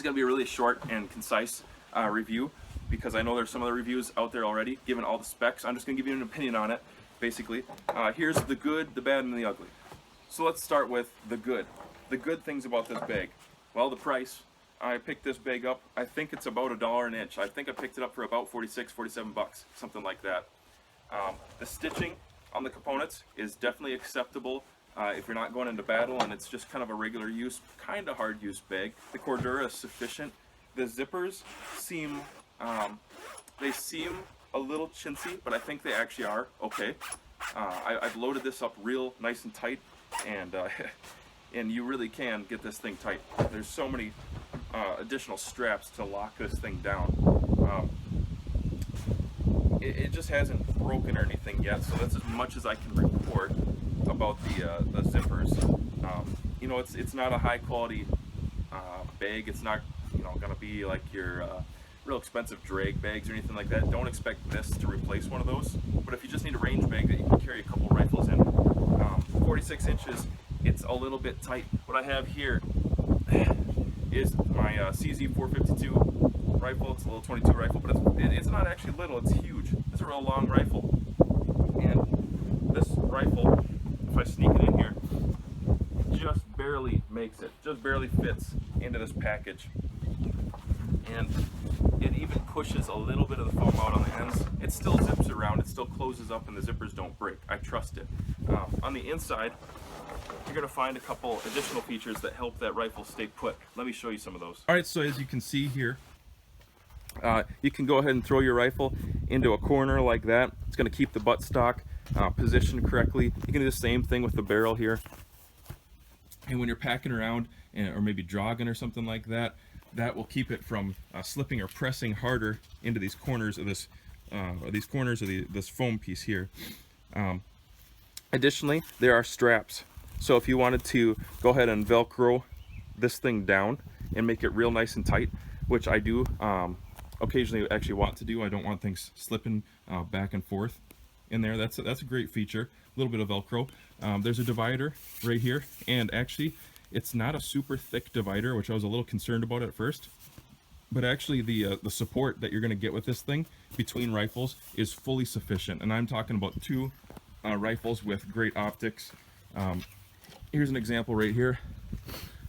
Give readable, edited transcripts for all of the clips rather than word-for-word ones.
going to be a really short and concise review, because I know there's some other reviews out there already, given all the specs. I'm just going to give you an opinion on it, basically. Here's the good, the bad, and the ugly. So let's start with the good. The good things about this bag. Well, the price. I picked this bag up, I think it's about $1 an inch. I think I picked it up for about 46, 47 bucks, something like that. The stitching on the components is definitely acceptable if you're not going into battle and it's just kind of a regular use, kind of hard use bag. The cordura is sufficient. The zippers seem, they seem a little chintzy, but I think they actually are okay. I've loaded this up real nice and tight, and and you really can get this thing tight. There's so many additional straps to lock this thing down. It just hasn't broken or anything yet, so that's as much as I can report about the zippers. You know, it's not a high quality bag. It's not, you know, gonna be like your real expensive drag bags or anything like that. Don't expect this to replace one of those. But if you just need a range bag that you can carry a couple rifles in, 46 inches, it's a little bit tight. What I have here is my CZ452 rifle. It's a little 22 rifle, but it's not actually little, it's huge. It's a real long rifle. And this rifle, if I sneak it in here, just barely makes it, just barely fits into this package. And it even pushes a little bit of the foam out on the ends. It still zips around, it still closes up, and the zippers don't break. I trust it. On the inside, you're going to find a couple additional features that help that rifle stay put. Let me show you some of those. Alright, so as you can see here, you can go ahead and throw your rifle into a corner like that. It's going to keep the buttstock positioned correctly. You can do the same thing with the barrel here. And when you're packing around, or maybe jogging or something like that, that will keep it from slipping or pressing harder into these corners of this, this foam piece here. Additionally, there are straps. So if you wanted to go ahead and Velcro this thing down and make it real nice and tight, which I do occasionally actually want to do. I don't want things slipping back and forth in there. That's a great feature. A little bit of Velcro. There's a divider right here, and actually it's not a super thick divider, which I was a little concerned about at first. But actually the support that you're going to get with this thing between rifles is fully sufficient. And I'm talking about two rifles with great optics. Here's an example right here.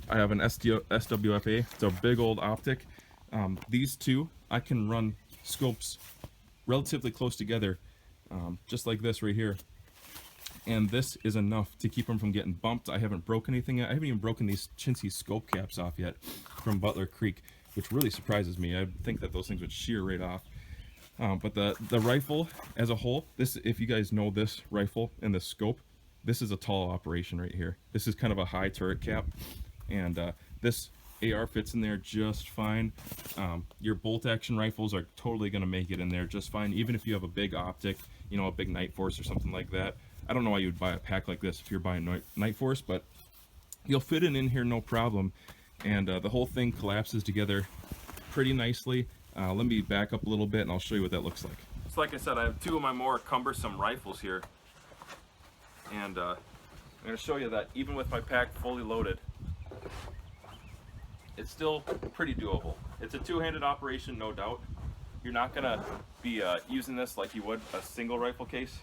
I have an SWFA. It's a big old optic. These two, I can run scopes relatively close together, just like this right here. And this is enough to keep them from getting bumped. I haven't broken anything yet. I haven't even broken these chintzy scope caps off yet from Butler Creek, which really surprises me. I think that those things would shear right off. But the rifle as a whole, this, if you guys know this rifle and this scope, this is a tall operation right here. This is kind of a high turret cap, and this AR fits in there just fine. Your bolt action rifles are totally going to make it in there just fine, even if you have a big optic, you know, a big Night Force or something like that. I don't know why you would buy a pack like this if you're buying Night Force, but you'll fit it in here no problem. And the whole thing collapses together pretty nicely. Let me back up a little bit and I'll show you what that looks like. So like I said, I have two of my more cumbersome rifles here. And I'm going to show you that even with my pack fully loaded, it's still pretty doable. It's a two-handed operation, no doubt. You're not going to be using this like you would a single rifle case,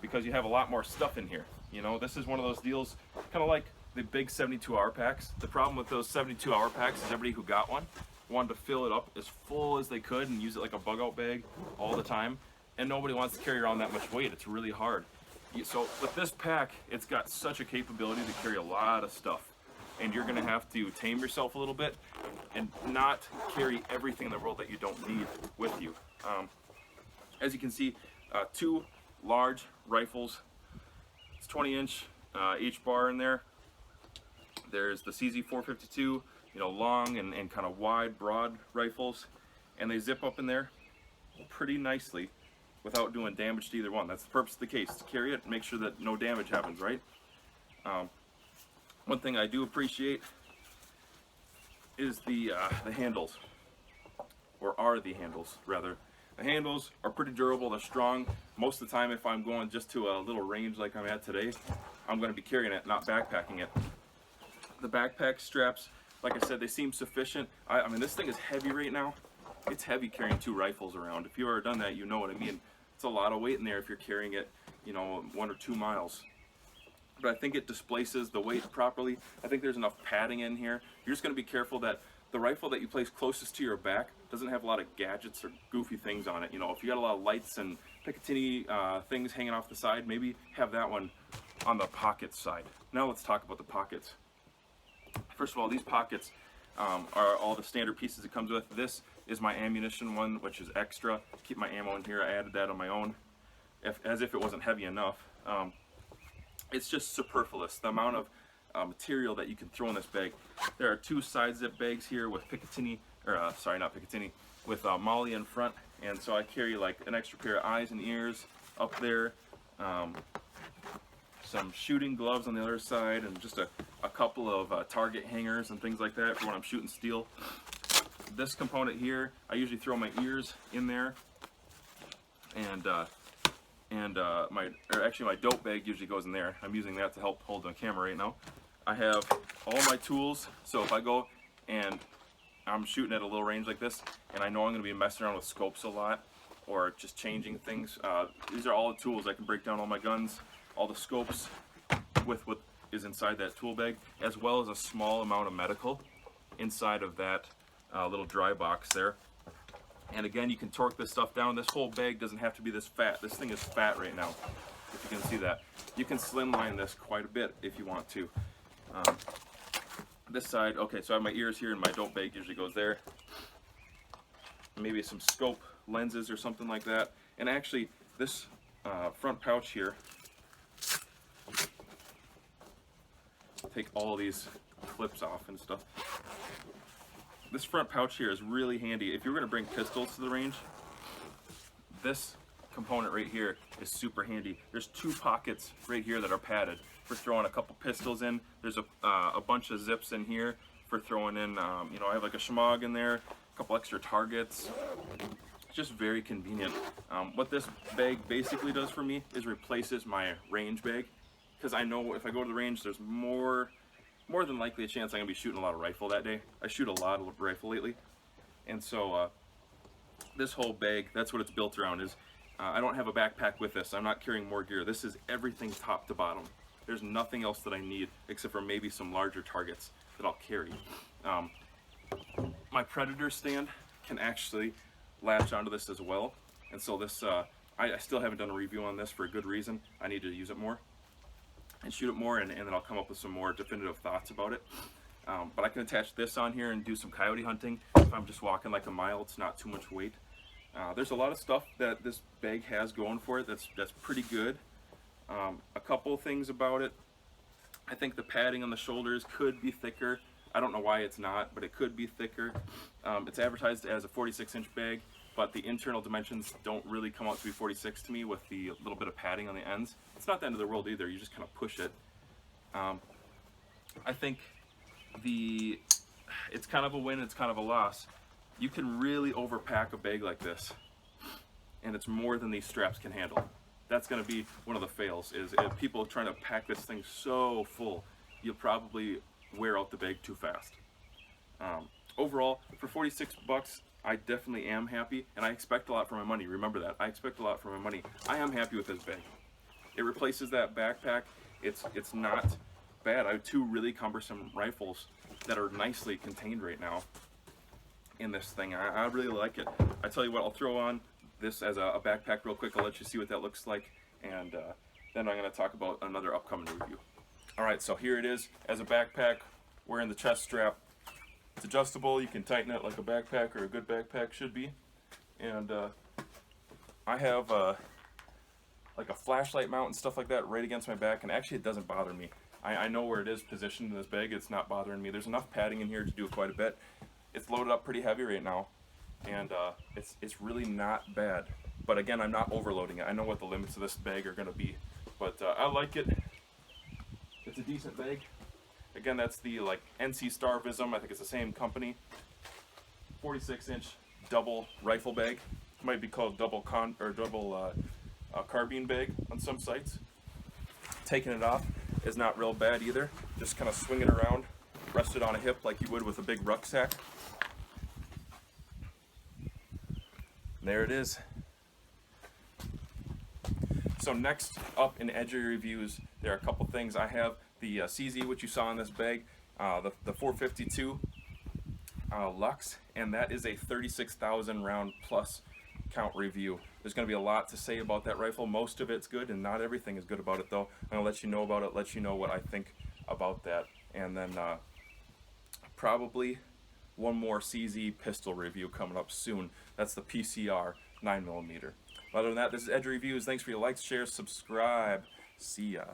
because you have a lot more stuff in here. You know, this is one of those deals, kind of like the big 72-hour packs. The problem with those 72-hour packs is everybody who got one wanted to fill it up as full as they could and use it like a bug-out bag all the time, and nobody wants to carry around that much weight. It's really hard. So with this pack, it's got such a capability to carry a lot of stuff, and you're going to have to tame yourself a little bit and not carry everything in the world that you don't need with you. As you can see, two large rifles. It's 20-inch H bar in there. There's the CZ452, you know, long and kind of wide, broad rifles, and they zip up in there pretty nicely without doing damage to either one. That's the purpose of the case, to carry it and make sure that no damage happens, right? One thing I do appreciate is the handles, or are the handles, rather. The handles are pretty durable, they're strong. Most of the time, if I'm going just to a little range like I'm at today, I'm going to be carrying it, not backpacking it. The backpack straps, like I said, they seem sufficient. I mean, this thing is heavy right now. It's heavy carrying 2 rifles around. If you've ever done that, you know what I mean. It's a lot of weight in there if you're carrying it, you know, 1 or 2 miles. But I think it displaces the weight properly. I think there's enough padding in here. You're just going to be careful that the rifle that you place closest to your back doesn't have a lot of gadgets or goofy things on it. You know, if you got a lot of lights and Picatinny things hanging off the side, maybe have that one on the pocket side. Now let's talk about the pockets. First of all, these pockets are all the standard pieces it comes with. This is my ammunition one, which is extra. Keep my ammo in here. I added that on my own, as if it wasn't heavy enough. It's just superfluous, the amount of material that you can throw in this bag. There are 2 side zip bags here with Picatinny, or sorry, not Picatinny, with Molly in front, and so I carry like an extra pair of eyes and ears up there, some shooting gloves on the other side, and just a couple of target hangers and things like that for when I'm shooting steel. This component here, I usually throw my ears in there, and my dope bag usually goes in there. I'm using that to help hold the camera right now. I have all my tools, so if I go and I'm shooting at a little range like this, and I know I'm going to be messing around with scopes a lot, or just changing things, these are all the tools. I can break down all my guns, all the scopes with what is inside that tool bag, as well as a small amount of medical inside of that little dry box there. And again, you can torque this stuff down. This whole bag doesn't have to be this fat. This thing is fat right now, if you can see that. You can slimline this quite a bit if you want to. This side, okay, so I have my ears here, and my dope bag usually goes there. Maybe some scope lenses or something like that. And actually, this front pouch here, take all these clips off and stuff. This front pouch here is really handy. If you're going to bring pistols to the range, this component right here is super handy. There's 2 pockets right here that are padded for throwing a couple pistols in. There's a bunch of zips in here for throwing in, you know, I have like a shmog in there, a couple extra targets. It's just very convenient. What this bag basically does for me is replaces my range bag, because I know if I go to the range, there's more than likely a chance I'm going to be shooting a lot of rifle that day. I shoot a lot of rifle lately. And so this whole bag, that's what it's built around. Is I don't have a backpack with this. I'm not carrying more gear. This is everything top to bottom. There's nothing else that I need except for maybe some larger targets that I'll carry. My Predator stand can actually latch onto this as well. And so this, I still haven't done a review on this for a good reason. I need to use it more and shoot it more, and then I'll come up with some more definitive thoughts about it. But I can attach this on here and do some coyote hunting. If I'm just walking like a mile, it's not too much weight. There's a lot of stuff that this bag has going for it that's pretty good. A couple things about it. I think the padding on the shoulders could be thicker. I don't know why it's not, but it could be thicker. It's advertised as a 46-inch bag, but the internal dimensions don't really come out to be 46 to me with the little bit of padding on the ends. It's not the end of the world either. You just kind of push it. I think it's kind of a win, it's kind of a loss. You can really overpack a bag like this, and it's more than these straps can handle. That's going to be one of the fails, is if people are trying to pack this thing so full, you'll probably wear out the bag too fast. Overall, for 46 bucks, I definitely am happy, and I expect a lot for my money. Remember that. I expect a lot for my money. I am happy with this bag. It replaces that backpack. It's not bad. I have 2 really cumbersome rifles that are nicely contained right now in this thing. I really like it. I tell you what, I'll throw on this as a backpack real quick. I'll let you see what that looks like, and then I'm going to talk about another upcoming review. Alright, so here it is as a backpack, wearing the chest strap. It's adjustable. You can tighten it like a backpack or a good backpack should be. And I have like a flashlight mount and stuff like that right against my back, and actually it doesn't bother me. I know where it is positioned in this bag. It's not bothering me. There's enough padding in here to do quite a bit. It's loaded up pretty heavy right now, and it's really not bad. But again, I'm not overloading it. I know what the limits of this bag are going to be, but I like it. It's a decent bag. Again, that's the like NC Star Vism. I think it's the same company. 46-inch double rifle bag. It might be called double carbine bag on some sites. Taking it off is not real bad either. Just kind of swing it around rest it on a hip like you would with a big rucksack. There it is. So next up in edge reviews, there are a couple things. I have the CZ, which you saw in this bag, the 452 Lux, and that is a 36,000 round plus count review. There's going to be a lot to say about that rifle. Most of it's good, and not everything is good about it though. I'm going to let you know about it, let you know what I think about that, and then probably one more CZ pistol review coming up soon. That's the PCR 9mm. Other than that, this is Edge Reviews. Thanks for your likes, shares, subscribe. See ya.